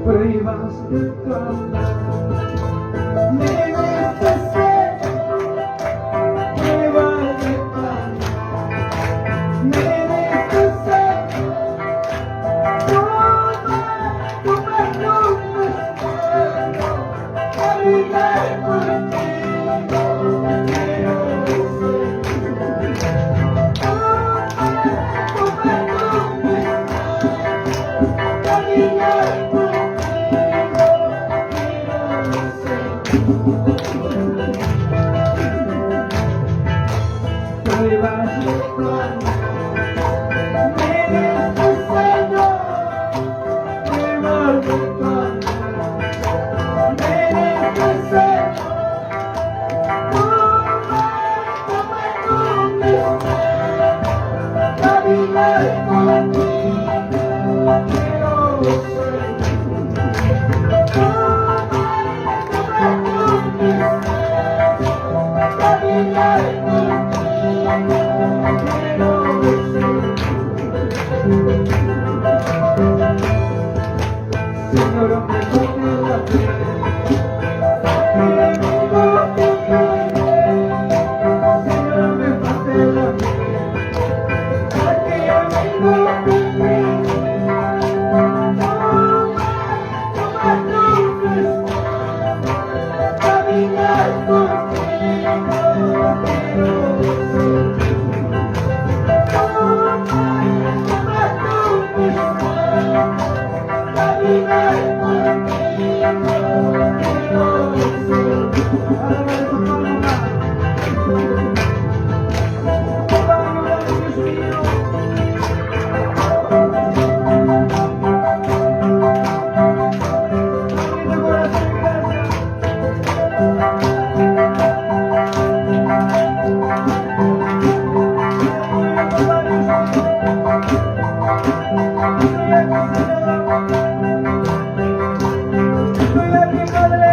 pruebas de tu amor. Me deshace, pruebas de tu amor. Me deshace, toma tu mano, caminar contigo, quiero ser. Toma tu mano, caminar contigo, quiero ser. Pruebas de tu amor. Me deshace, pruebas de tu amor. Me deshace, toma tu mano, caminar contigo, quiero ser. Caminar contigo, quiero ser. Señor, me toque la piel, Señor, me parte la piel, aquí amigo te pido. Toma tu mano, caminar contigo, quiero ser. Toma tu mano, caminar contigo, quiero ser. Ahora eso no lo va. Palabra de Dios mío. Bonito corazón, gracias. Estoy aquí, Padre.